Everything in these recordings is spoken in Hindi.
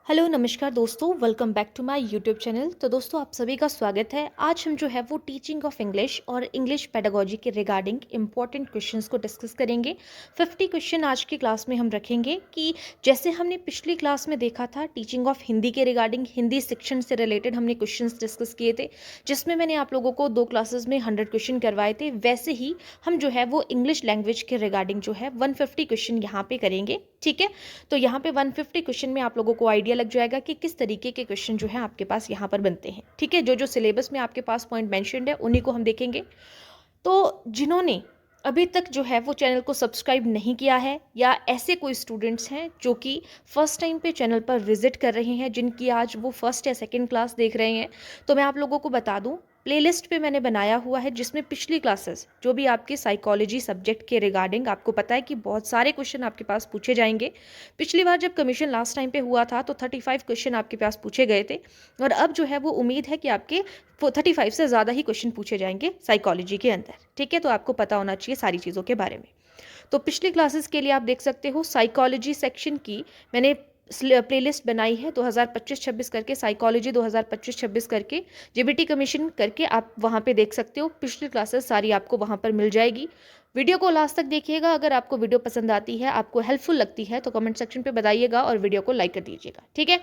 हेलो नमस्कार दोस्तों, welcome back to my YouTube channel. तो दोस्तों आप सभी का स्वागत है। आज हम जो है वो टीचिंग ऑफ इंग्लिश और इंग्लिश पेडागोजी के रिगार्डिंग इंपॉर्टेंट क्वेश्चंस को डिस्कस करेंगे। 50 क्वेश्चन आज की क्लास में हम रखेंगे कि जैसे हमने पिछली क्लास में देखा था टीचिंग ऑफ हिंदी के रिगार्डिंग हिंदी सेक्शन से रिलेटेड हमने क्वेश्चंस डिस्कस किए थे, जिसमें मैंने आप लोगों को 2 क्लासेस में 100 क्वेश्चन करवाए थे। वैसे ही हम जो है वो इंग्लिश लैंग्वेज के रिगार्डिंग जो है 150 क्वेश्चन यहाँ पे करेंगे। ठीक है, तो यहाँ पे 150 क्वेश्चन में आप लोगों को आइडिया लग जाएगा कि किस तरीके के क्वेश्चन जो है आपके पास यहाँ पर बनते हैं। ठीक है, जो जो सिलेबस में आपके पास पॉइंट मेंशन्ड है उन्हीं को हम देखेंगे। तो जिन्होंने अभी तक जो है वो चैनल को सब्सक्राइब नहीं किया है या ऐसे कोई स्टूडेंट्स हैं जो कि फर्स्ट टाइम पे चैनल पर विजिट कर रहे हैं, जिनकी आज वो फर्स्ट या सेकंड क्लास देख रहे हैं, तो मैं आप लोगों को बता दूं प्लेलिस्ट पे मैंने बनाया हुआ है जिसमें पिछली क्लासेस जो भी आपके साइकोलॉजी सब्जेक्ट के रिगार्डिंग, आपको पता है कि बहुत सारे क्वेश्चन आपके पास पूछे जाएंगे। पिछली बार जब कमीशन लास्ट टाइम पे हुआ था तो 35 क्वेश्चन आपके पास पूछे गए थे, और अब जो है वो उम्मीद है कि आपके 35 से ज़्यादा ही क्वेश्चन पूछे जाएंगे साइकोलॉजी के अंदर। ठीक है, तो आपको पता होना चाहिए सारी चीज़ों के बारे में। तो पिछली क्लासेस के लिए आप देख सकते हो साइकोलॉजी सेक्शन की मैंने प्लेलिस्ट बनाई है 2025-26 करके, साइकोलॉजी 2025-26 करके, जेबीटी कमीशन करके आप वहाँ पे देख सकते हो। पिछली क्लासेस सारी आपको वहाँ पर मिल जाएगी। वीडियो को लास्ट तक देखिएगा। अगर आपको वीडियो पसंद आती है, आपको हेल्पफुल लगती है, तो कमेंट सेक्शन पे बताइएगा और वीडियो को लाइक कर दीजिएगा। ठीक है,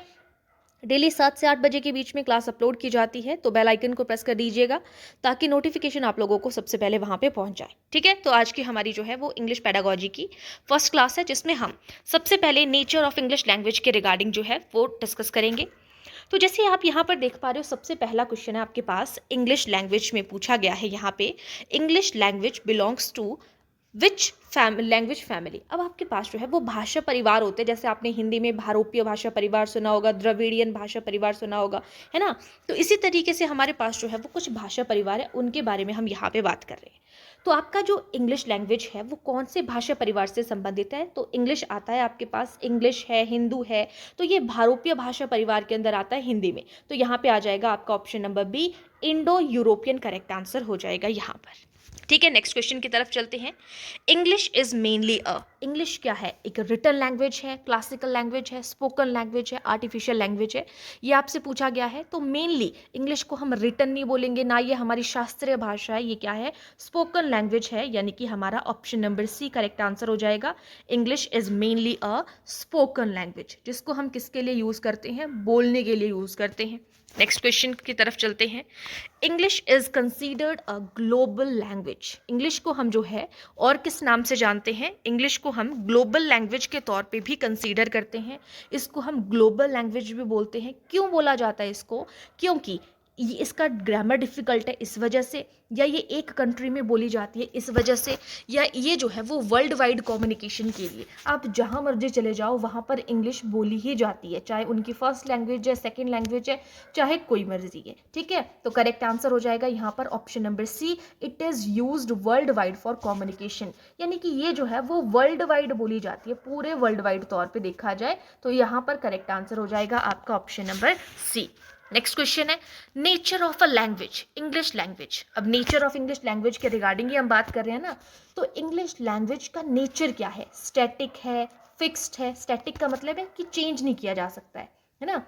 डेली 7 से 8 बजे के बीच में क्लास अपलोड की जाती है, तो बेल आइकन को प्रेस कर दीजिएगा ताकि नोटिफिकेशन आप लोगों को सबसे पहले वहां पे पहुंच जाए। ठीक है, तो आज की हमारी जो है वो इंग्लिश पेडागोजी की फर्स्ट क्लास है, जिसमें हम सबसे पहले नेचर ऑफ इंग्लिश लैंग्वेज के रिगार्डिंग जो है वो डिस्कस करेंगे। तो जैसे आप यहाँ पर देख पा रहे हो, सबसे पहला क्वेश्चन है आपके पास इंग्लिश लैंग्वेज में पूछा गया है। यहाँ पे English language belongs to which language family. अब आपके पास जो है वो भाषा परिवार होते हैं, जैसे आपने हिंदी में भारोपीय भाषा परिवार सुना होगा, द्रविड़ियन भाषा परिवार सुना होगा, है ना। तो इसी तरीके से हमारे पास जो है वो कुछ भाषा परिवार है, उनके बारे में हम यहाँ पे बात कर रहे हैं। तो आपका जो इंग्लिश लैंग्वेज है वो कौन से भाषा परिवार से संबंधित है? तो इंग्लिश आता है आपके पास, इंग्लिश है, हिंदू है, तो ये भारोपीय भाषा परिवार के अंदर आता है हिंदी में। तो यहाँ पे आ जाएगा आपका option number B, Indo European. Correct answer हो जाएगा यहाँ पर। ठीक है, नेक्स्ट क्वेश्चन की तरफ चलते हैं। इंग्लिश इज मेनली इंग्लिश क्या है? एक रिटन लैंग्वेज है, क्लासिकल लैंग्वेज है, स्पोकन लैंग्वेज है, आर्टिफिशियल लैंग्वेज है, ये आपसे पूछा गया है। तो मेनली इंग्लिश को हम रिटन नहीं बोलेंगे, ना ये हमारी शास्त्रीय भाषा है, ये क्या है? स्पोकन लैंग्वेज है, यानी कि हमारा option number C correct answer हो जाएगा। English is mainly a spoken language, जिसको हम किसके लिए यूज करते हैं? बोलने के लिए यूज करते हैं। नेक्स्ट क्वेश्चन की तरफ चलते हैं। English is considered a global language. English को हम जो है और किस नाम से जानते हैं? इंग्लिश को हम ग्लोबल लैंग्वेज के तौर पे भी कंसीडर करते हैं। इसको हम ग्लोबल लैंग्वेज भी बोलते हैं। क्यों बोला जाता है इसको? क्योंकि ये इसका ग्रामर डिफिकल्ट है इस वजह से, या ये एक कंट्री में बोली जाती है इस वजह से, या ये जो है वो वर्ल्ड वाइड कम्युनिकेशन के लिए आप जहाँ मर्जी चले जाओ वहाँ पर इंग्लिश बोली ही जाती है, चाहे उनकी फर्स्ट लैंग्वेज है, सेकंड लैंग्वेज है, चाहे कोई मर्जी है। ठीक है, तो करेक्ट आंसर हो जाएगा यहाँ पर option number C, it is used world wide for communication. यानी कि ये जो है वो वर्ल्ड वाइड बोली जाती है, पूरे वर्ल्ड वाइड तौर पर देखा जाए तो यहाँ पर करेक्ट आंसर हो जाएगा आपका option number C. Next question है nature of a language, English language. अब नेचर ऑफ इंग्लिश लैंग्वेज के रिगार्डिंग ही हम बात कर रहे हैं ना, तो इंग्लिश लैंग्वेज का नेचर क्या है? स्टैटिक है, फिक्स्ड है? स्टैटिक का मतलब है कि चेंज नहीं किया जा सकता है ना,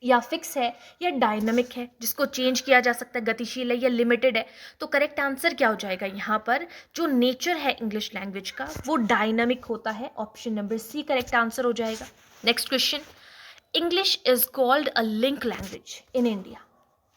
या फिक्स है, या डायनामिक है जिसको चेंज किया जा सकता है, गतिशील है या लिमिटेड है? तो करेक्ट आंसर क्या हो जाएगा यहाँ पर? जो नेचर है इंग्लिश लैंग्वेज का वो डायनामिक होता है, option number C correct answer हो जाएगा। Next question, English is called a link language in India.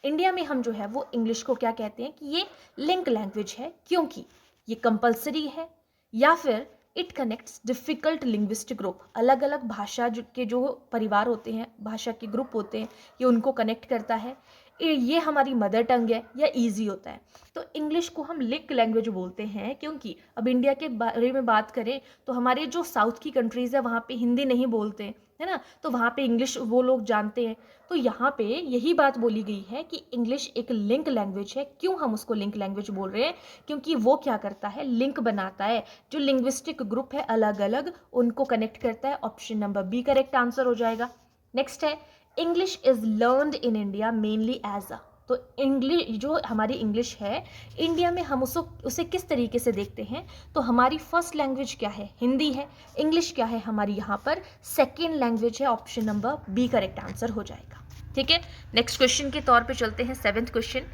India में हम जो है वो इंग्लिश को क्या कहते हैं कि ये लिंक लैंग्वेज है, क्योंकि ये कंपलसरी है, या फिर it connects difficult linguistic group. अलग अलग भाषा के जो परिवार होते हैं, भाषा के ग्रुप होते हैं, ये उनको कनेक्ट करता है। ये हमारी मदर टंग है या इजी होता है। तो इंग्लिश को हम लिंक लैंग्वेज बोलते हैं, क्योंकि अब इंडिया के बारे में बात करें तो हमारे जो साउथ की कंट्रीज़ है वहाँ पे हिंदी नहीं बोलते हैं, है ना, तो वहाँ पे इंग्लिश वो लोग जानते हैं। तो यहाँ पे यही बात बोली गई है कि इंग्लिश एक लिंक लैंग्वेज है। क्यों हम उसको लिंक लैंग्वेज बोल रहे हैं? क्योंकि वो क्या करता है? लिंक बनाता है, जो लिंग्विस्टिक ग्रुप है अलग अलग उनको कनेक्ट करता है। Option number B correct answer हो जाएगा। नेक्स्ट है English is learned in India mainly as a. तो इंग्लिश, जो हमारी इंग्लिश है, इंडिया में हम उसे किस तरीके से देखते हैं, तो हमारी फर्स्ट लैंग्वेज क्या है, हिंदी है। इंग्लिश क्या है हमारी यहाँ पर, सेकेंड लैंग्वेज है। Option number B correct answer हो जाएगा। ठीक है, नेक्स्ट क्वेश्चन के तौर पे चलते हैं। 7th question,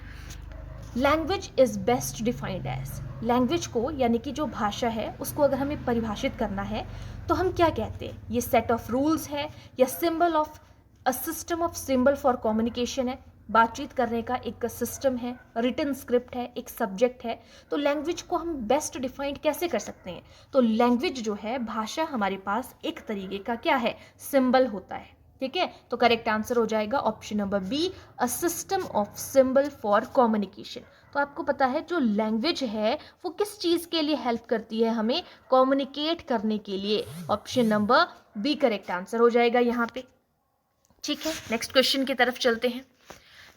language is best defined as. Language को, यानी कि जो भाषा है, उसको अगर हमें परिभाषित करना है तो हम क्या कहते हैं, ये सेट ऑफ रूल्स है, या symbol of a system of symbol for communication है, बातचीत करने का एक सिस्टम है, रिटन स्क्रिप्ट है, एक सब्जेक्ट है। तो लैंग्वेज को हम बेस्ट डिफाइंड कैसे कर सकते हैं, तो लैंग्वेज जो है, भाषा हमारे पास एक तरीके का क्या है, सिंबल होता है। ठीक है, तो करेक्ट आंसर हो जाएगा option number B, a system of symbol for communication. तो आपको पता है जो लैंग्वेज है वो किस चीज़ के लिए हेल्प करती है, हमें कम्युनिकेट करने के लिए। Option number B correct answer हो जाएगा यहाँ पे। ठीक है, नेक्स्ट क्वेश्चन की तरफ चलते हैं।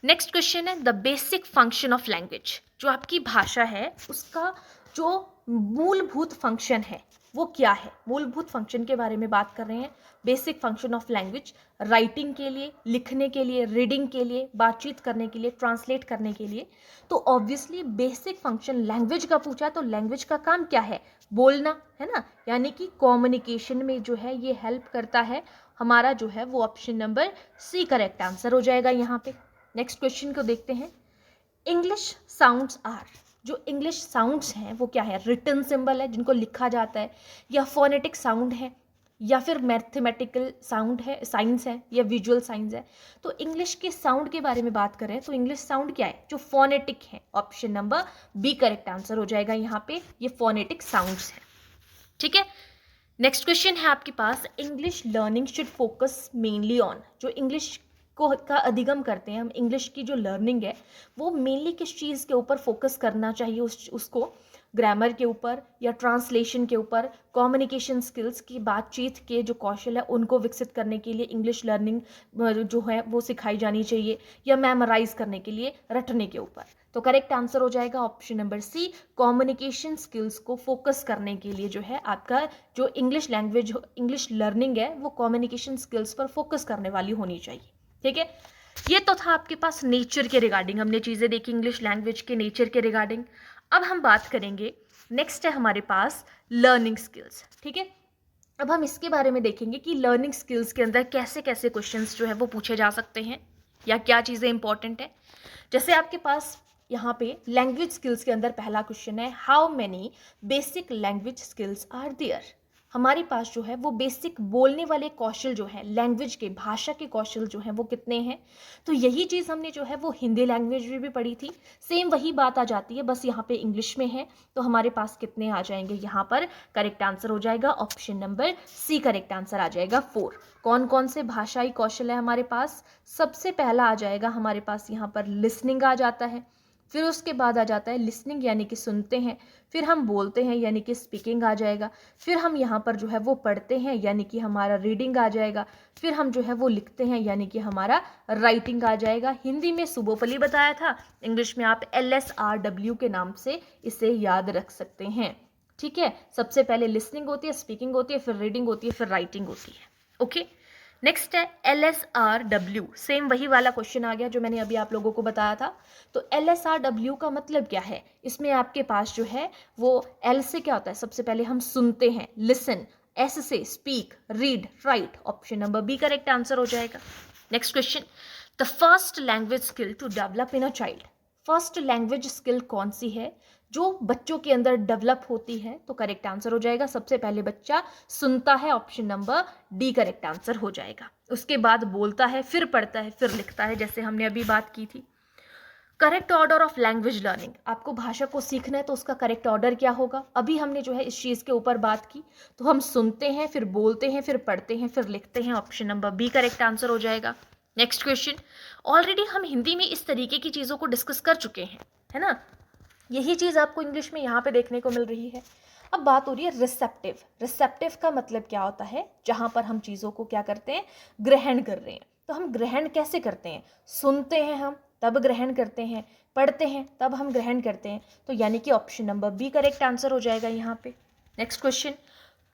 नेक्स्ट क्वेश्चन है, the basic function of language. जो आपकी भाषा है उसका जो मूलभूत फंक्शन है वो क्या है, मूलभूत फंक्शन के बारे में बात कर रहे हैं। Basic function of language, writing के लिए, लिखने के लिए, रीडिंग के लिए, बातचीत करने के लिए, ट्रांसलेट करने के लिए। तो ऑब्वियसली बेसिक फंक्शन लैंग्वेज का पूछा, तो लैंग्वेज का काम क्या है, बोलना है ना, यानी कि कम्युनिकेशन में जो है ये हेल्प करता है। हमारा जो है वो option number C correct answer हो जाएगा यहाँ पे। नेक्स्ट क्वेश्चन को देखते हैं। इंग्लिश साउंड्स आर, जो इंग्लिश साउंड्स हैं वो क्या है, रिटन सिंबल है जिनको लिखा जाता है, या फोनेटिक साउंड है, या फिर मैथमेटिकल साउंड है, साइंस है, या विजुअल साइंस है। तो इंग्लिश के साउंड के बारे में बात करें तो इंग्लिश साउंड क्या है, जो फोनेटिक है। Option number B correct answer हो जाएगा यहाँ पे, ये फोनेटिक साउंड्स है। ठीक है, नेक्स्ट क्वेश्चन है आपके पास, English learning should focus mainly on. जो इंग्लिश को का अधिगम करते हैं हम, इंग्लिश की जो लर्निंग है वो मेनली किस चीज़ के ऊपर फोकस करना चाहिए, उसको ग्रामर के ऊपर, या ट्रांसलेशन के ऊपर, कम्युनिकेशन स्किल्स की, बातचीत के जो कौशल है उनको विकसित करने के लिए इंग्लिश लर्निंग जो है वो सिखाई जानी चाहिए, या मेमोराइज करने के लिए, रटने के ऊपर। तो करेक्ट आंसर हो जाएगा option number C, communication skills को फोकस करने के लिए जो है आपका जो इंग्लिश लैंग्वेज, इंग्लिश लर्निंग है वो कम्युनिकेशन स्किल्स पर फोकस करने वाली होनी चाहिए। ठीक है, ये तो था आपके पास नेचर के रिगार्डिंग, हमने चीज़ें देखी इंग्लिश लैंग्वेज के नेचर के रिगार्डिंग। अब हम बात करेंगे, नेक्स्ट है हमारे पास लर्निंग स्किल्स। ठीक है, अब हम इसके बारे में देखेंगे कि लर्निंग स्किल्स के अंदर कैसे कैसे क्वेश्चंस जो है वो पूछे जा सकते हैं, या क्या चीज़ें इंपॉर्टेंट है। जैसे आपके पास यहाँ पे लैंग्वेज स्किल्स के अंदर पहला क्वेश्चन है, how many basic language skills are there. हमारे पास जो है वो बेसिक बोलने वाले कौशल जो है, लैंग्वेज के, भाषा के कौशल जो हैं वो कितने हैं। तो यही चीज़ हमने जो है वो हिंदी लैंग्वेज में भी पढ़ी थी, सेम वही बात आ जाती है, बस यहाँ पे इंग्लिश में है। तो हमारे पास कितने आ जाएंगे यहाँ पर, करेक्ट आंसर हो जाएगा option number C correct answer आ जाएगा 4। कौन कौन से भाषाई कौशल है हमारे पास, सबसे पहला आ जाएगा हमारे पास यहाँ पर लिसनिंग आ जाता है, फिर उसके बाद आ जाता है लिसनिंग यानी कि सुनते हैं, फिर हम बोलते हैं यानी कि स्पीकिंग आ जाएगा, फिर हम यहाँ पर जो है वो पढ़ते हैं यानी कि हमारा रीडिंग आ जाएगा, फिर हम जो है वो लिखते हैं यानी कि हमारा राइटिंग आ जाएगा। हिंदी में सुबोपली बताया था, इंग्लिश में आप LSRW के नाम से इसे याद रख सकते हैं। ठीक है, सबसे पहले लिसनिंग होती है, स्पीकिंग होती है, फिर रीडिंग होती है, फिर राइटिंग होती है। ओके, नेक्स्ट है LSRW, सेम वही वाला क्वेश्चन आ गया जो मैंने अभी आप लोगों को बताया था। तो LSRW का मतलब क्या है, इसमें आपके पास जो है वो L से क्या होता है, सबसे पहले हम सुनते हैं, लिसन, S से speak, read, write. Option number B correct answer हो जाएगा। Next question, the first language skill to develop in a child. First language skill कौन सी है जो बच्चों के अंदर डेवलप होती है, तो करेक्ट आंसर हो जाएगा सबसे पहले बच्चा सुनता है, option number D correct answer हो जाएगा। उसके बाद बोलता है, फिर पढ़ता है, फिर लिखता है, जैसे हमने अभी बात की थी। Correct order of language learning, आपको भाषा को सीखना है तो उसका करेक्ट ऑर्डर क्या होगा, अभी हमने जो है इस चीज़ के ऊपर बात की। तो हम सुनते हैं, फिर बोलते हैं, फिर पढ़ते हैं, फिर लिखते हैं, option number B correct answer हो जाएगा। नेक्स्ट क्वेश्चन, ऑलरेडी हम हिंदी में इस तरीके की चीज़ों को डिस्कस कर चुके हैं, है ना, यही चीज़ आपको इंग्लिश में यहाँ पे देखने को मिल रही है। अब बात हो रही है रिसेप्टिव। रिसेप्टिव का मतलब क्या होता है, जहाँ पर हम चीज़ों को क्या करते हैं, ग्रहण कर रहे हैं। तो हम ग्रहण कैसे करते हैं, सुनते हैं हम तब ग्रहण करते हैं, पढ़ते हैं तब हम ग्रहण करते हैं। तो यानी कि option number B correct answer हो जाएगा यहाँ पे। नेक्स्ट क्वेश्चन,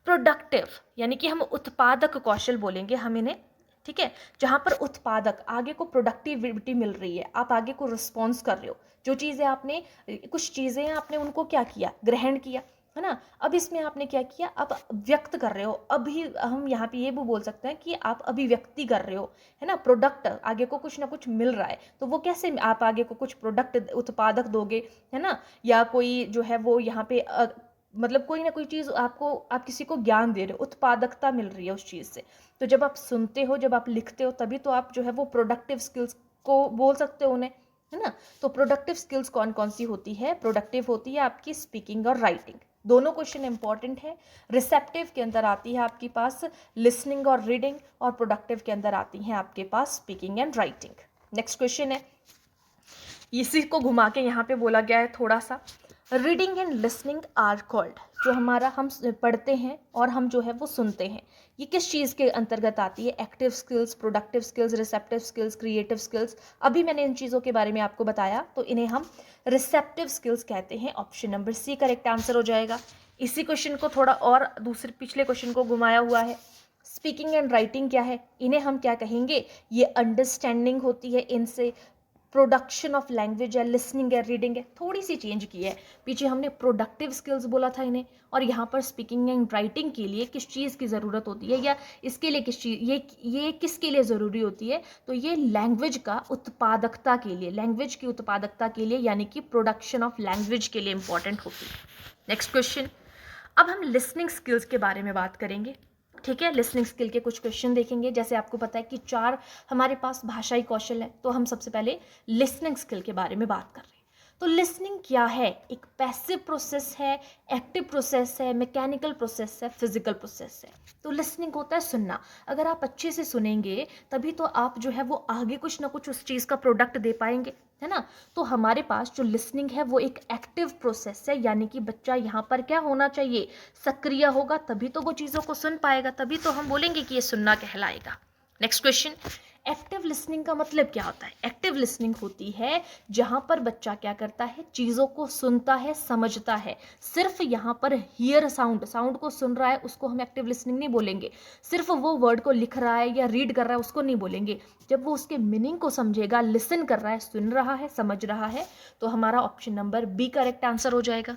प्रोडक्टिव यानी कि हम उत्पादक कौशल बोलेंगे हम इन्हें, ठीक है, जहाँ पर उत्पादक, आगे को प्रोडक्टिविटी मिल रही है, आप आगे को रिस्पॉन्स कर रहे हो, जो चीज़ें आपने, कुछ चीज़ें आपने उनको क्या किया, ग्रहण किया, है ना। अब इसमें आपने क्या किया, आप व्यक्त कर रहे हो, अभी हम यहाँ पे ये भी बोल सकते हैं कि आप अभिव्यक्ति कर रहे हो, है ना। प्रोडक्ट, आगे को कुछ ना कुछ मिल रहा है, तो वो कैसे आप आगे को कुछ प्रोडक्ट उत्पादक दोगे, है ना, या कोई जो है वो यहाँ पे मतलब कोई ना कोई चीज़ आपको, आप किसी को ज्ञान दे रहे हो, उत्पादकता मिल रही है उस चीज़ से। तो जब आप सुनते हो, जब आप लिखते हो, तभी तो आप जो है वो प्रोडक्टिव स्किल्स को बोल सकते हो उन्हें, है ना। तो प्रोडक्टिव स्किल्स कौन कौन सी होती है, प्रोडक्टिव होती है आपकी स्पीकिंग और राइटिंग, दोनों क्वेश्चन इंपॉर्टेंट है। रिसेप्टिव के अंदर आती है आपके पास लिसनिंग और रीडिंग, और प्रोडक्टिव के अंदर आती है आपके पास speaking and writing. Next question है, इसी को घुमा के यहाँ पे बोला गया है थोड़ा सा, reading and listening are called, जो हमारा हम पढ़ते हैं और हम जो है वो सुनते हैं, ये किस चीज़ के अंतर्गत आती है, active skills, productive skills, receptive skills, creative skills. अभी मैंने इन चीज़ों के बारे में आपको बताया, तो इन्हें हम रिसेप्टिव स्किल्स कहते हैं। Option number C correct answer हो जाएगा। इसी क्वेश्चन को थोड़ा और दूसरे पिछले क्वेश्चन को घुमाया हुआ है, स्पीकिंग एंड राइटिंग क्या है, इन्हें हम क्या कहेंगे, ये अंडरस्टैंडिंग होती है इनसे, प्रोडक्शन ऑफ लैंग्वेज है, लिसनिंग है, रीडिंग है, थोड़ी सी चेंज की है, पीछे हमने प्रोडक्टिव स्किल्स बोला था इन्हें, और यहाँ पर स्पीकिंग एंड राइटिंग के लिए किस चीज़ की ज़रूरत होती है, या इसके लिए किस चीज़, ये किसके लिए ज़रूरी होती है, तो ये लैंग्वेज का उत्पादकता के लिए, लैंग्वेज की उत्पादकता के लिए, यानी कि प्रोडक्शन ऑफ लैंग्वेज के लिए इंपॉर्टेंट होती है। नेक्स्ट क्वेश्चन, अब हम लिसनिंग स्किल्स के बारे में बात करेंगे, ठीक है। लिसनिंग स्किल के कुछ क्वेश्चन देखेंगे, जैसे आपको पता है कि 4 हमारे पास भाषाई कौशल है, तो हम सबसे पहले लिसनिंग स्किल के बारे में बात कर रहे हैं। तो लिसनिंग क्या है, एक पैसिव प्रोसेस है, एक्टिव प्रोसेस है, मैकेनिकल प्रोसेस है, फिजिकल प्रोसेस है। तो लिसनिंग होता है सुनना, अगर आप अच्छे से सुनेंगे तभी तो आप जो है वो आगे कुछ ना कुछ उस चीज़ का प्रोडक्ट दे पाएंगे, है ना। तो हमारे पास जो लिसनिंग है वो एक एक्टिव प्रोसेस है, यानी कि बच्चा यहाँ पर क्या होना चाहिए, सक्रिय होगा, तभी तो वो चीज़ों को सुन पाएगा, तभी तो हम बोलेंगे कि ये सुनना कहलाएगा। नेक्स्ट क्वेश्चन, एक्टिव लिसनिंग का मतलब क्या होता है। एक्टिव लिसनिंग होती है जहाँ पर बच्चा क्या करता है, चीज़ों को सुनता है, समझता है, सिर्फ यहाँ पर हियर साउंड को सुन रहा है, उसको हम एक्टिव लिसनिंग नहीं बोलेंगे। सिर्फ वो वर्ड को लिख रहा है या रीड कर रहा है, उसको नहीं बोलेंगे। जब वो उसके मीनिंग को समझेगा, लिसन कर रहा है, सुन रहा है, समझ रहा है, तो हमारा option number B correct answer हो जाएगा।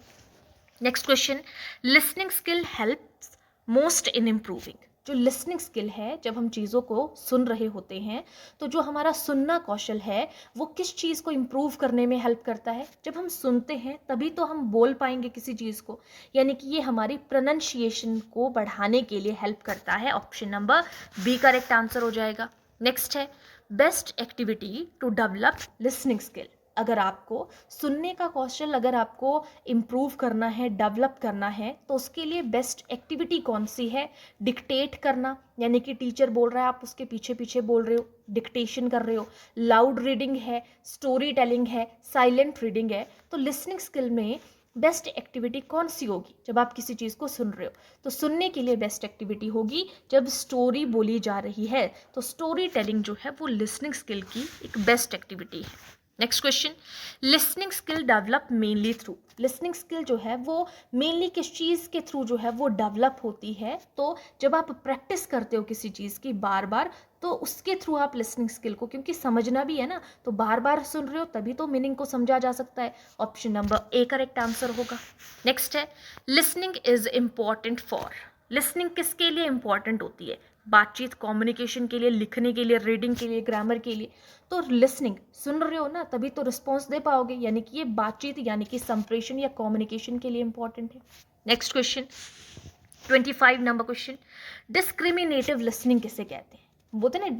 Next question, listening skill helps most in improving, जो लिसनिंग स्किल है, जब हम चीज़ों को सुन रहे होते हैं, तो जो हमारा सुनना कौशल है वो किस चीज़ को इम्प्रूव करने में हेल्प करता है। जब हम सुनते हैं तभी तो हम बोल पाएंगे किसी चीज़ को, यानी कि ये हमारी प्रोनाउंसिएशन को बढ़ाने के लिए हेल्प करता है। Option number B correct answer हो जाएगा। नेक्स्ट है, best activity to develop listening skill, अगर आपको सुनने का कौशल, अगर आपको इम्प्रूव करना है, डेवलप करना है, तो उसके लिए बेस्ट एक्टिविटी कौन सी है, डिक्टेट करना, यानी कि टीचर बोल रहा है आप उसके पीछे पीछे बोल रहे हो, डिक्टेशन कर रहे हो, लाउड रीडिंग है, स्टोरी टेलिंग है, साइलेंट रीडिंग है। तो लिसनिंग स्किल में बेस्ट एक्टिविटी कौन सी होगी, जब आप किसी चीज़ को सुन रहे हो, तो सुनने के लिए बेस्ट एक्टिविटी होगी जब स्टोरी बोली जा रही है, तो स्टोरी टेलिंग जो है वो लिसनिंग स्किल की एक बेस्ट एक्टिविटी है। Next question, listening skill develop mainly through, listening skill जो है वो मेनली किस चीज़ के थ्रू जो है वो डेवलप होती है, तो जब आप प्रैक्टिस करते हो किसी चीज़ की बार बार, तो उसके थ्रू आप लिसनिंग स्किल को, क्योंकि समझना भी है ना, तो बार बार सुन रहे हो तभी तो मीनिंग को समझा जा सकता है। Option number A correct answer होगा। नेक्स्ट है, listening is important for, listening किसके लिए इंपॉर्टेंट होती है, बातचीत, कम्युनिकेशन के लिए, लिखने के लिए, रीडिंग के लिए, ग्रामर के लिए। तो लिसनिंग, सुन रहे हो ना तभी तो रिस्पॉन्स दे पाओगे, यानी कि ये बातचीत यानी कि संप्रेषण या कम्युनिकेशन के लिए इंपॉर्टेंट है। Next question, 25 number question, discriminative listening किसे कहते हैं। बोलते हैं ना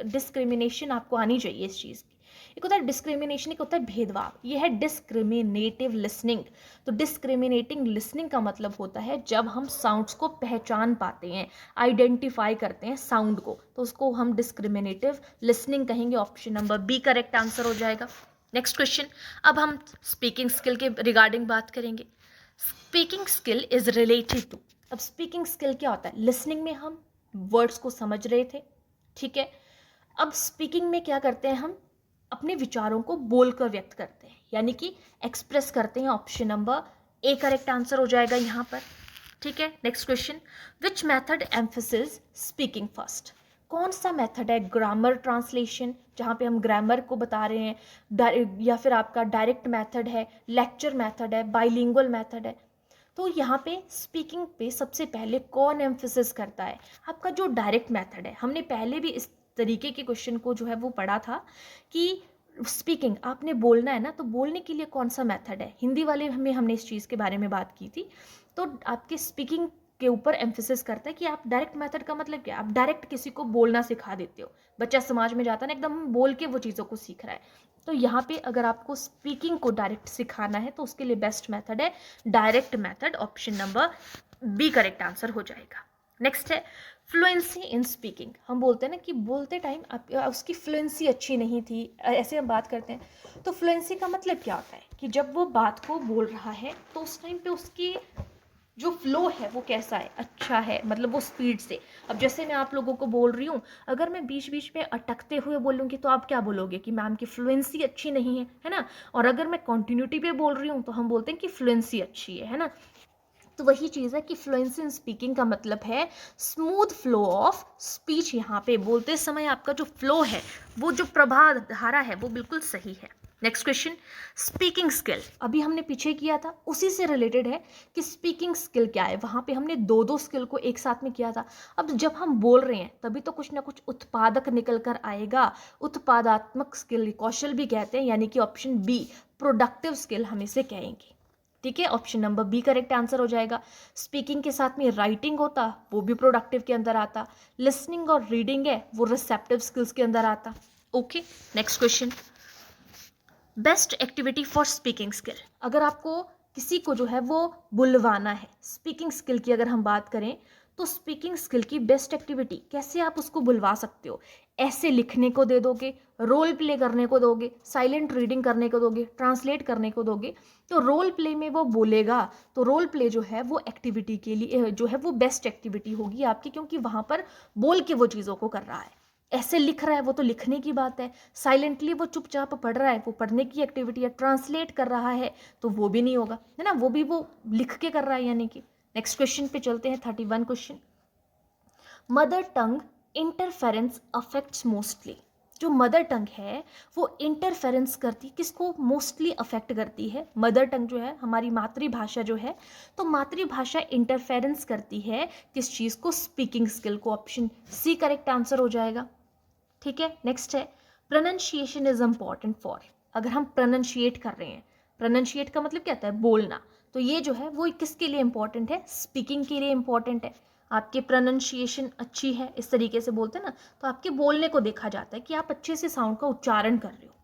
डिस्क्रिमिनेशन आपको आनी चाहिए इस चीज़ की। एक होता है डिस्क्रिमिनेशन, एक होता है भेदभाव, ये है डिस्क्रिमिनेटिव लिसनिंग। तो डिस्क्रिमिनेटिंग लिसनिंग का मतलब होता है जब हम साउंड्स को पहचान पाते हैं, आइडेंटिफाई करते हैं साउंड को, तो उसको हम डिस्क्रिमिनेटिव लिसनिंग कहेंगे। Option number B correct answer हो जाएगा। नेक्स्ट क्वेश्चन, अब हम स्पीकिंग स्किल के रिगार्डिंग बात करेंगे। Speaking skill is related to, अब स्पीकिंग स्किल क्या होता है, लिसनिंग में हम वर्ड्स को समझ रहे थे, ठीक है। अब स्पीकिंग में क्या करते हैं, हम अपने विचारों को बोलकर व्यक्त करते हैं, यानी कि एक्सप्रेस करते हैं। Option number A correct answer हो जाएगा यहाँ पर, ठीक है। Next question, which method emphasis speaking first, कौन सा मेथड है, ग्रामर ट्रांसलेशन जहाँ पे हम ग्रामर को बता रहे हैं, या फिर आपका डायरेक्ट मेथड है, लेक्चर मेथड है, बाइलिंगुअल मेथड है। तो यहाँ पे स्पीकिंग पे सबसे पहले कौन एम्फेसिस करता है, आपका जो डायरेक्ट मेथड है। हमने पहले भी इस तरीके के क्वेश्चन को जो है वो पढ़ा था कि स्पीकिंग आपने बोलना है ना, तो बोलने के लिए कौन सा मेथड है। हिंदी वाले में हमने इस चीज़ के बारे में बात की थी। तो आपके स्पीकिंग के ऊपर एम्फेसिस करता है कि आप डायरेक्ट मेथड का मतलब क्या, आप डायरेक्ट किसी को बोलना सिखा देते हो। बच्चा समाज में जाता है ना, एकदम बोल के वो चीज़ों को सीख रहा है। तो यहाँ पे अगर आपको स्पीकिंग को डायरेक्ट सिखाना है तो उसके लिए बेस्ट मेथड है direct method. Option number B correct answer हो जाएगा। नेक्स्ट है फ्लुएंसी इन स्पीकिंग। हम बोलते हैं ना कि बोलते टाइम उसकी फ्लुएंसी अच्छी नहीं थी, ऐसे हम बात करते हैं। तो फ्लुएंसी का मतलब क्या होता है कि जब वो बात को बोल रहा है तो उस टाइम पे उसकी जो फ्लो है वो कैसा है, अच्छा है, मतलब वो स्पीड से। अब जैसे मैं आप लोगों को बोल रही हूँ, अगर मैं बीच बीच में अटकते हुए बोलूँगी तो आप क्या बोलोगे कि मैम की फ्लुएंसी अच्छी नहीं है ना। और अगर मैं कॉन्टिन्यूटी पे बोल रही हूँ तो हम बोलते हैं कि फ्लुएंसी अच्छी है ना। तो वही चीज़ है कि फ्लुएंसी इन स्पीकिंग का मतलब है स्मूथ फ्लो ऑफ स्पीच। यहाँ पे बोलते समय आपका जो फ्लो है, वो जो प्रवाह धारा है, वो बिल्कुल सही है। Next question, speaking skill. अभी हमने पीछे किया था, उसी से रिलेटेड है कि स्पीकिंग स्किल क्या है। वहाँ पे हमने दो स्किल को एक साथ में किया था। अब जब हम बोल रहे हैं तभी तो कुछ ना कुछ उत्पादक निकल कर आएगा। उत्पादात्मक स्किल, कौशल भी कहते हैं, यानी कि ऑप्शन बी प्रोडक्टिव स्किल हम इसे कहेंगे। ठीक है, option number B correct answer हो जाएगा। स्पीकिंग के साथ में राइटिंग होता, वो भी प्रोडक्टिव के अंदर आता। लिसनिंग और रीडिंग है, वो रिसेप्टिव स्किल्स के अंदर आता। Okay, next question, best activity for speaking skill. अगर आपको किसी को जो है वो बुलवाना है, स्पीकिंग स्किल की अगर हम बात करें, तो स्पीकिंग स्किल की बेस्ट एक्टिविटी कैसे आप उसको बुलवा सकते हो। ऐसे लिखने को दे दोगे, रोल प्ले करने को दोगे, साइलेंट रीडिंग करने को दोगे, ट्रांसलेट करने को दोगे। तो रोल प्ले में वो बोलेगा, तो रोल प्ले जो है वो एक्टिविटी के लिए जो है वो बेस्ट एक्टिविटी होगी आपकी, क्योंकि वहाँ पर बोल के वो चीज़ों को कर रहा है। ऐसे लिख रहा है वो तो लिखने की बात है, साइलेंटली वो चुपचाप पढ़ रहा है, वो पढ़ने की एक्टिविटी है। ट्रांसलेट कर रहा है तो वो भी नहीं होगा, है ना, वो भी वो लिख के कर रहा है यानी कि। नेक्स्ट क्वेश्चन पे चलते हैं, 31 question, mother tongue interference affects mostly. जो मदर टंग है वो इंटरफेरेंस करती, किसको मोस्टली अफेक्ट करती है। मदर टंग जो है हमारी मातृभाषा जो है, तो मातृभाषा इंटरफेरेंस करती है किस चीज़ को, स्पीकिंग स्किल को। ऑप्शन सी करेक्ट आंसर हो जाएगा। ठीक है, नेक्स्ट है प्रोनाउंसिएशन इज इम्पॉर्टेंट फॉर। अगर हम प्रोनाउंशिएट कर रहे हैं, प्रोनाउंशिएट का मतलब क्या होता है, बोलना, तो ये जो है वो किसके लिए इंपॉर्टेंट है, स्पीकिंग के लिए इंपॉर्टेंट है। आपकी प्रोनाउंसिएशन अच्छी है, इस तरीके से बोलते हैं ना, तो आपके बोलने को देखा जाता है कि आप अच्छे से साउंड का उच्चारण कर रहे हो।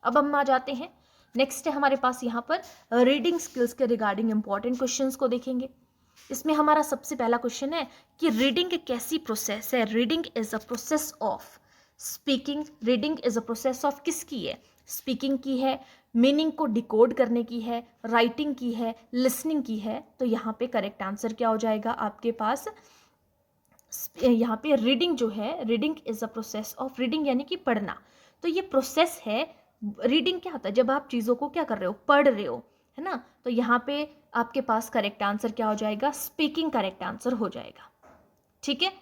अब हम आ जाते हैं, नेक्स्ट है हमारे पास यहाँ पर रीडिंग स्किल्स के रिगार्डिंग इंपॉर्टेंट क्वेश्चंस को देखेंगे। इसमें हमारा सबसे पहला क्वेश्चन है कि रीडिंग एक कैसी प्रोसेस है। Reading is a process of speaking. Reading is a process of किसकी है, स्पीकिंग की है, मीनिंग को डिकोड करने की है, राइटिंग की है, लिसनिंग की है। तो यहाँ पे करेक्ट आंसर क्या हो जाएगा आपके पास, यहाँ पे रीडिंग जो है, reading is a process of, reading यानी कि पढ़ना, तो ये प्रोसेस है। रीडिंग क्या होता है, जब आप चीज़ों को क्या कर रहे हो, पढ़ रहे हो, है ना। तो यहाँ पे आपके पास करेक्ट आंसर क्या हो जाएगा, स्पीकिंग करेक्ट आंसर हो जाएगा। ठीक है,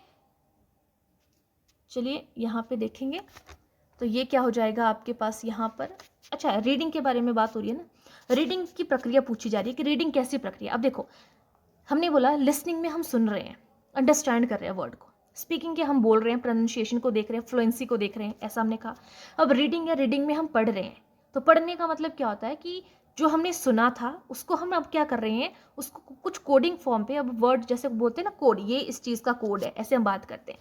चलिए यहाँ पे देखेंगे, तो ये क्या हो जाएगा आपके पास यहाँ पर। अच्छा, रीडिंग के बारे में बात हो रही है ना, रीडिंग की प्रक्रिया पूछी जा रही है कि रीडिंग कैसी प्रक्रिया। अब देखो, हमने बोला लिसनिंग में हम सुन रहे हैं, अंडरस्टैंड कर रहे हैं वर्ड को। स्पीकिंग के हम बोल रहे हैं, प्रोनाउंसिएशन को देख रहे हैं, फ्लुएंसी को देख रहे हैं, ऐसा हमने कहा। अब रीडिंग है, रीडिंग में हम पढ़ रहे हैं। तो पढ़ने का मतलब क्या होता है कि जो हमने सुना था उसको हम अब क्या कर रहे हैं, उसको कुछ कोडिंग फॉर्म पे, अब वर्ड जैसे बोलते हैं ना कोड, ये इस चीज़ का कोड है, ऐसे हम बात करते हैं।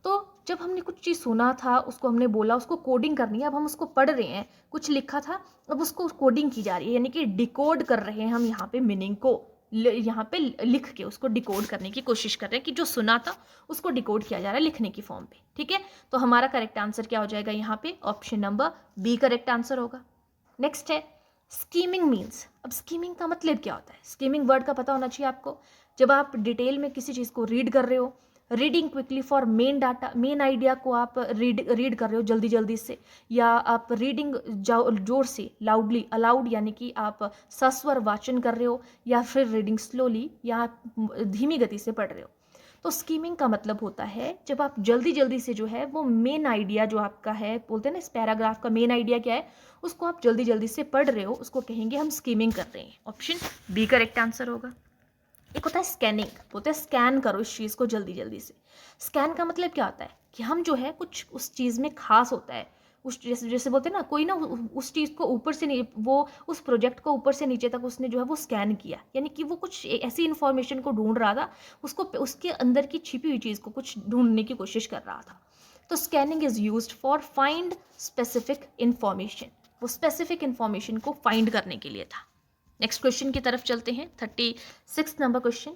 तो जब हमने कुछ चीज़ सुना था, उसको हमने बोला, उसको कोडिंग करनी है, अब हम उसको पढ़ रहे हैं, कुछ लिखा था, अब उसको कोडिंग की जा रही है, यानी कि डिकोड कर रहे हैं हम यहाँ पे मीनिंग को, यहाँ पे लिख के उसको डिकोड करने की कोशिश कर रहे हैं कि जो सुना था उसको डिकोड किया जा रहा है लिखने की फॉर्म पे। ठीक है, तो हमारा करेक्ट आंसर क्या हो जाएगा यहाँ पे, option number B correct answer होगा। नेक्स्ट है स्कीमिंग मीन्स। अब स्कीमिंग का मतलब क्या होता है, स्कीमिंग वर्ड का पता होना चाहिए आपको। जब आप डिटेल में किसी चीज़ को रीड कर रहे हो, reading quickly for main data, main idea को आप रीड कर रहे हो जल्दी जल्दी से, या आप रीडिंग जोर से, लाउडली, अलाउड यानी कि आप सस्वर वाचन कर रहे हो, या फिर रीडिंग स्लोली या धीमी गति से पढ़ रहे हो। तो स्कीमिंग का मतलब होता है जब आप जल्दी जल्दी से जो है वो मेन आइडिया जो आपका है, बोलते हैं ना इस पैराग्राफ का मेन आइडिया क्या है, उसको आप जल्दी जल्दी से पढ़ रहे हो, उसको कहेंगे हम स्कीमिंग कर रहे हैं। ऑप्शन बी करेक्ट आंसर होगा। एक होता है स्कैनिंग, बोलते हैं स्कैन करो इस चीज़ को जल्दी जल्दी से। स्कैन का मतलब क्या होता है कि हम जो है कुछ उस चीज़ में खास होता है, उस जैसे जैसे बोलते हैं ना कोई ना उस चीज़ को ऊपर से वो उस प्रोजेक्ट को ऊपर से नीचे तक उसने जो है वो स्कैन किया, यानी कि वो कुछ ऐसी इन्फॉर्मेशन को ढूंढ रहा था, उसको उसके अंदर की छिपी हुई चीज़ को कुछ ढूंढने की कोशिश कर रहा था। तो scanning is used for find specific information, वो स्पेसिफिक इन्फॉर्मेशन को फाइंड करने के लिए था। नेक्स्ट क्वेश्चन की तरफ चलते हैं। 36 नंबर क्वेश्चन,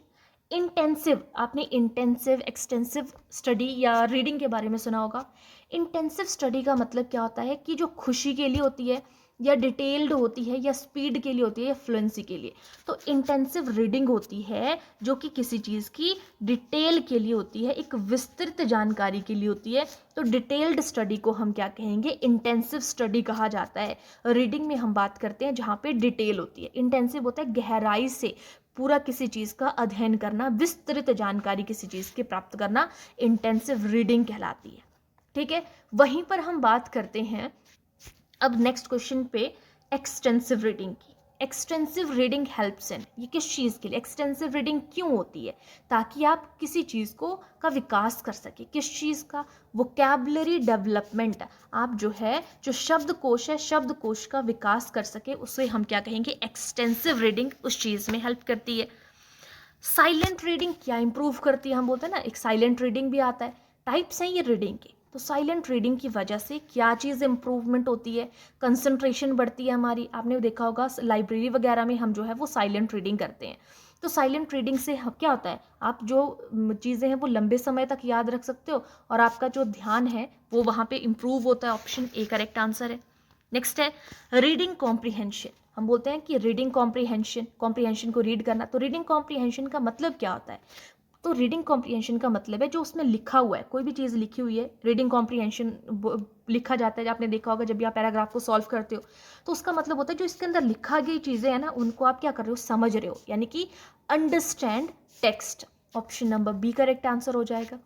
इंटेंसिव, आपने इंटेंसिव एक्सटेंसिव स्टडी या रीडिंग के बारे में सुना होगा। इंटेंसिव स्टडी का मतलब क्या होता है कि जो खुशी के लिए होती है या डिटेल्ड होती है या स्पीड के लिए होती है या फ्लुएंसी के लिए। तो इंटेंसिव रीडिंग होती है जो कि किसी चीज़ की डिटेल के लिए होती है, एक विस्तृत जानकारी के लिए होती है। तो डिटेल्ड स्टडी को हम क्या कहेंगे, इंटेंसिव स्टडी कहा जाता है। रीडिंग में हम बात करते हैं जहाँ पे डिटेल होती है, इंटेंसिव होता है गहराई से पूरा किसी चीज़ का अध्ययन करना, विस्तृत जानकारी किसी चीज़ की प्राप्त करना, इंटेंसिव रीडिंग कहलाती है। ठीक है, वहीं पर हम बात करते हैं अब नेक्स्ट क्वेश्चन पे एक्सटेंसिव रीडिंग की। एक्सटेंसिव रीडिंग हेल्प्स इन, ये किस चीज़ के लिए एक्सटेंसिव रीडिंग क्यों होती है, ताकि आप किसी चीज़ को का विकास कर सके। किस चीज़ का, वोकैबुलरी डेवलपमेंट, आप जो है जो शब्दकोश है शब्दकोश का विकास कर सके, उसे हम क्या कहेंगे, एक्सटेंसिव रीडिंग उस चीज़ में हेल्प करती है। साइलेंट रीडिंग क्या इंप्रूव करती है, हम बोलते हैं ना एक साइलेंट रीडिंग भी आता है, टाइप्स हैं ये रीडिंग के। तो साइलेंट रीडिंग की वजह से क्या चीज़ इंप्रूवमेंट होती है, कंसंट्रेशन बढ़ती है हमारी। आपने देखा होगा लाइब्रेरी वगैरह में हम जो है वो साइलेंट रीडिंग करते हैं। तो साइलेंट रीडिंग से क्या होता है, आप जो चीज़ें हैं वो लंबे समय तक याद रख सकते हो और आपका जो ध्यान है वो वहाँ पे इम्प्रूव होता है। ऑप्शन ए करेक्ट आंसर है। नेक्स्ट है रीडिंग कॉम्प्रीहेंशन। हम बोलते हैं कि रीडिंग कॉम्प्रीहेंशन, कॉम्प्रीहेंशन को रीड करना। तो रीडिंग कॉम्प्रीहेंशन का मतलब क्या होता है, तो रीडिंग कॉम्प्रीहेंशन का मतलब है जो उसमें लिखा हुआ है, कोई भी चीज़ लिखी हुई है, रीडिंग कॉम्प्रीहेंशन लिखा जाता है। आपने देखा होगा जब भी आप पैराग्राफ को सॉल्व करते हो तो उसका मतलब होता है जो इसके अंदर लिखा गई चीज़ें हैं ना उनको आप क्या कर रहे हो, समझ रहे हो, यानी कि understand text. Option number B correct answer हो जाएगा।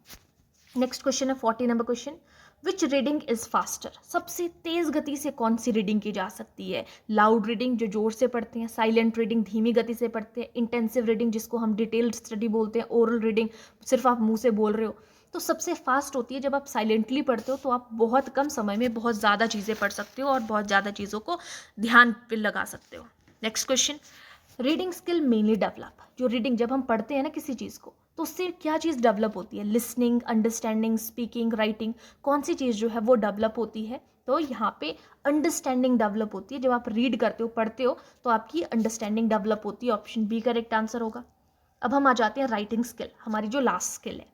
नेक्स्ट क्वेश्चन है 40 number question, which reading is faster, सबसे तेज गति से कौन सी रीडिंग की जा सकती है। लाउड रीडिंग जो जोर से पढ़ते हैं, साइलेंट रीडिंग धीमी गति से पढ़ते हैं, इंटेंसिव रीडिंग जिसको हम डिटेल्ड स्टडी बोलते हैं, ओरल रीडिंग सिर्फ आप मुंह से बोल रहे हो। तो सबसे फास्ट होती है जब आप साइलेंटली पढ़ते हो, तो आप बहुत कम समय में बहुत ज़्यादा चीज़ें पढ़ सकते हो और बहुत ज़्यादा चीज़ों को ध्यान पे लगा सकते हो। Next question, reading skill mainly develop, जो रीडिंग जब हम पढ़ते हैं ना किसी चीज़ को तो उससे क्या चीज़ डेवलप होती है, लिसनिंग, अंडरस्टैंडिंग, स्पीकिंग, राइटिंग, कौन सी चीज़ जो है वो डेवलप होती है। तो यहाँ पे अंडरस्टैंडिंग डेवलप होती है, जब आप रीड करते हो पढ़ते हो तो आपकी अंडरस्टैंडिंग डेवलप होती है। ऑप्शन बी करेक्ट आंसर होगा। अब हम आ जाते हैं राइटिंग स्किल, हमारी जो लास्ट स्किल है।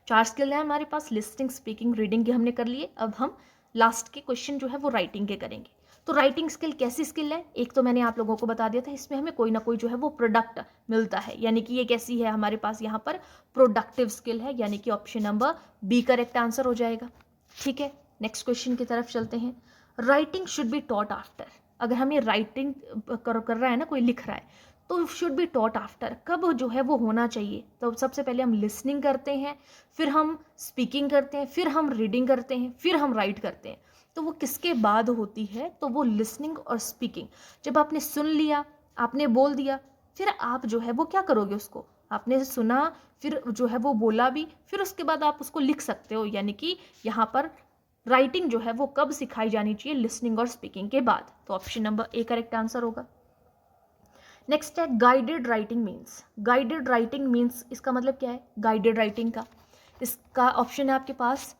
4 स्किल है हमारे पास, लिसनिंग, स्पीकिंग, रीडिंग की हमने कर लिए। अब हम लास्ट के क्वेश्चन जो है वो राइटिंग के करेंगे। तो राइटिंग स्किल कैसी स्किल है, एक तो मैंने आप लोगों को बता दिया था, इसमें हमें कोई ना कोई जो है वो प्रोडक्ट मिलता है, यानी कि ये कैसी है हमारे पास यहाँ पर प्रोडक्टिव स्किल है, यानी कि option number B correct answer हो जाएगा। ठीक है, नेक्स्ट क्वेश्चन की तरफ चलते हैं। Writing should be taught after, अगर हमें राइटिंग कर रहा है ना, कोई लिख रहा है तो शुड बी टॉट आफ्टर, कब जो है वो होना चाहिए। तो सबसे पहले हम लिसनिंग करते हैं, फिर हम स्पीकिंग करते हैं, फिर हम रीडिंग करते हैं, फिर हम राइट करते हैं। तो वो किसके बाद होती है, तो वो लिसनिंग और स्पीकिंग। जब आपने सुन लिया, आपने बोल दिया, फिर आप जो है वो क्या करोगे, उसको आपने सुना, फिर जो है वो बोला भी, फिर उसके बाद आप उसको लिख सकते हो। यानी कि यहाँ पर राइटिंग जो है वो कब सिखाई जानी चाहिए, लिसनिंग और स्पीकिंग के बाद। तो option number A correct answer होगा। नेक्स्ट है guided writing means. Guided writing means इसका मतलब क्या है, गाइडेड राइटिंग का इसका ऑप्शन है आपके पास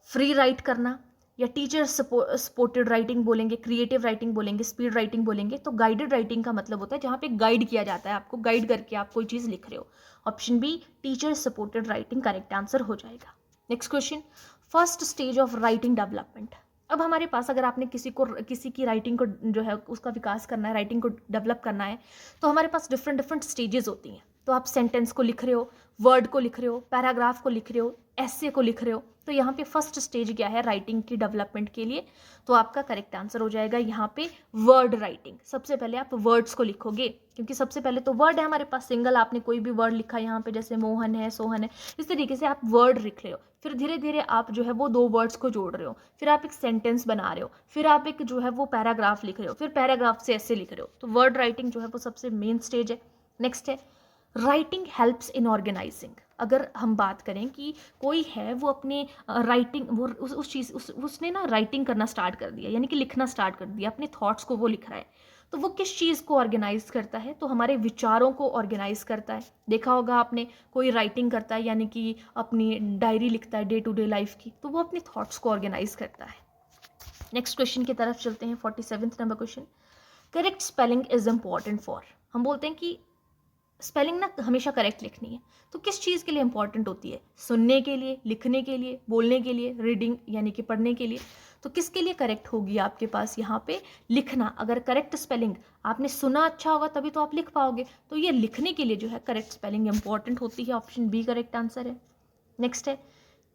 फ्री राइट करना, या टीचर सपोर्टेड राइटिंग बोलेंगे, क्रिएटिव राइटिंग बोलेंगे, स्पीड राइटिंग बोलेंगे। तो गाइडेड राइटिंग का मतलब होता है जहाँ पे गाइड किया जाता है, आपको गाइड करके आप कोई चीज़ लिख रहे हो। Option B teacher supported writing correct answer हो जाएगा। Next question, first stage of writing development. अब हमारे पास अगर आपने किसी की राइटिंग को जो है उसका विकास करना है, राइटिंग को डेवलप करना है, तो हमारे पास डिफरेंट स्टेजेस होती हैं। तो आप सेंटेंस को लिख रहे हो, वर्ड को लिख रहे हो, पैराग्राफ को लिख रहे हो, एस्से को लिख रहे हो। तो यहाँ पे फर्स्ट स्टेज क्या है राइटिंग की डेवलपमेंट के लिए, तो आपका करेक्ट आंसर हो जाएगा यहाँ पे वर्ड राइटिंग। सबसे पहले आप वर्ड्स को लिखोगे, क्योंकि सबसे पहले तो वर्ड है हमारे पास, सिंगल आपने कोई भी वर्ड लिखा यहाँ पे, जैसे मोहन है, सोहन है, इस तरीके से आप वर्ड लिख रहे हो। फिर धीरे धीरे आप जो है वो दो वर्ड्स को जोड़ रहे हो, फिर आप एक सेंटेंस बना रहे हो, फिर आप एक जो है वो पैराग्राफ लिख रहे हो, फिर पैराग्राफ से ऐसे लिख रहे हो। तो वर्ड राइटिंग जो है वो सबसे मेन स्टेज है। नेक्स्ट है राइटिंग हेल्प्स इन ऑर्गेनाइजिंग। अगर हम बात करें कि कोई है वो अपने राइटिंग वो उस चीज़ उसने ना राइटिंग करना स्टार्ट कर दिया, यानी कि लिखना स्टार्ट कर दिया, अपने थॉट्स को वो लिख रहा है, तो वो किस चीज़ को ऑर्गेनाइज करता है, तो हमारे विचारों को ऑर्गेनाइज करता है। देखा होगा आपने, कोई राइटिंग करता है यानी कि अपनी डायरी लिखता है डे टू डे लाइफ की, तो वो अपने थॉट्स को ऑर्गेनाइज करता है। नेक्स्ट क्वेश्चन की तरफ चलते हैं, 47वां number question. Correct spelling is important for. हम बोलते हैं कि स्पेलिंग ना हमेशा करेक्ट लिखनी है, तो किस चीज़ के लिए इंपॉर्टेंट होती है? सुनने के लिए, लिखने के लिए, बोलने के लिए, रीडिंग यानी कि पढ़ने के लिए। तो किसके लिए करेक्ट होगी आपके पास यहाँ पे लिखना? अगर करेक्ट स्पेलिंग आपने सुना अच्छा होगा तभी तो आप लिख पाओगे, तो ये लिखने के लिए जो है करेक्ट स्पेलिंग इंपॉर्टेंट होती है। ऑप्शन बी करेक्ट आंसर है। नेक्स्ट है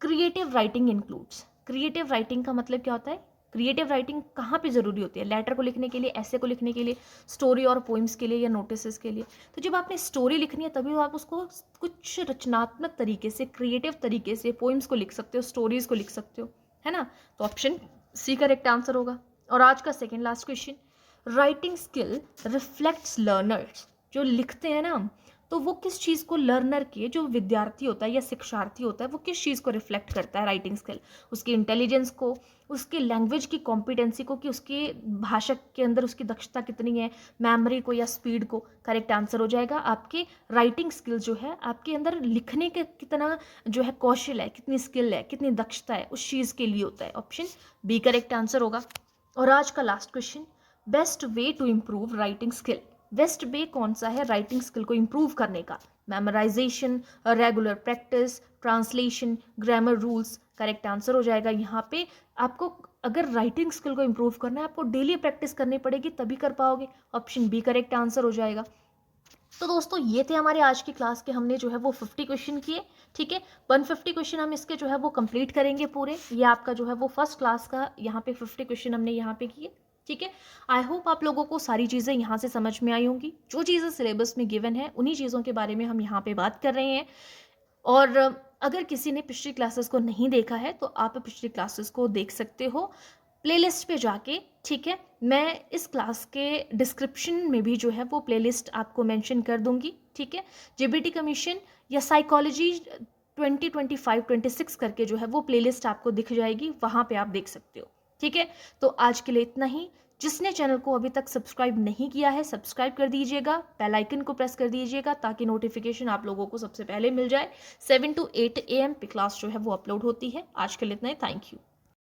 creative writing includes. Creative writing का मतलब क्या होता है? क्रिएटिव राइटिंग कहाँ पे ज़रूरी होती है? लेटर को लिखने के लिए, ऐसे को लिखने के लिए, स्टोरी और पोइम्स के लिए, या नोटिस के लिए? तो जब आपने स्टोरी लिखनी है तभी आप उसको कुछ रचनात्मक तरीके से, क्रिएटिव तरीके से पोइम्स को लिख सकते हो, स्टोरीज को लिख सकते हो, है ना? तो ऑप्शन सी करेक्ट आंसर होगा। और आज का second last question, writing skill reflects learners. जो लिखते हैं ना, तो वो किस चीज़ को, लर्नर के जो विद्यार्थी होता है या शिक्षार्थी होता है, वो किस चीज़ को रिफ्लेक्ट करता है? राइटिंग स्किल उसकी इंटेलिजेंस को, उसके लैंग्वेज की कॉम्पिटेंसी को, कि उसके भाषा के अंदर उसकी दक्षता कितनी है, मेमोरी को या स्पीड को। करेक्ट आंसर हो जाएगा आपके राइटिंग स्किल जो है, आपके अंदर लिखने के कितना जो है कौशल है, कितनी स्किल है, कितनी दक्षता है, उस चीज़ के लिए होता है। ऑप्शन बी करेक्ट आंसर होगा। और आज का last question, best way to improve writing skill. Best way कौन सा है राइटिंग स्किल को इम्प्रूव करने का? Memorisation, regular practice, translation, grammar rules. Correct answer हो जाएगा यहाँ पे आपको, अगर राइटिंग स्किल को इम्प्रूव करना है आपको डेली प्रैक्टिस करनी पड़ेगी, तभी कर पाओगे। ऑप्शन बी करेक्ट आंसर हो जाएगा। तो दोस्तों ये थे हमारे आज की क्लास के, हमने जो है वो 50 क्वेश्चन किए, ठीक है। 150 क्वेश्चन हम इसके जो है वो कंप्लीट करेंगे पूरे। ये आपका जो है वो फर्स्ट क्लास का यहाँ पे 50 क्वेश्चन हमने यहाँ पे किए, ठीक है। आई होप आप लोगों को सारी चीज़ें यहाँ से समझ में आई होंगी। जो चीज़ें सिलेबस में गिवन है उन्हीं चीज़ों के बारे में हम यहाँ पे बात कर रहे हैं। और अगर किसी ने पिछली क्लासेस को नहीं देखा है तो आप पिछली क्लासेस को देख सकते हो प्लेलिस्ट पे जाके, ठीक है। मैं इस क्लास के डिस्क्रिप्शन में भी जो है वो प्लेलिस्ट आपको मेंशन कर दूंगी, ठीक है। जेबीटी कमीशन या साइकोलॉजी 2025-26 करके जो है वो प्लेलिस्ट आपको दिख जाएगी, वहाँ पे आप देख सकते हो, ठीक है। तो आज के लिए इतना ही। जिसने चैनल को अभी तक सब्सक्राइब नहीं किया है, सब्सक्राइब कर दीजिएगा, बेल आइकन को प्रेस कर दीजिएगा, ताकि नोटिफिकेशन आप लोगों को सबसे पहले मिल जाए। 7 to 8 AM पे क्लास जो है वो अपलोड होती है। आज के लिए इतना ही। Thank you.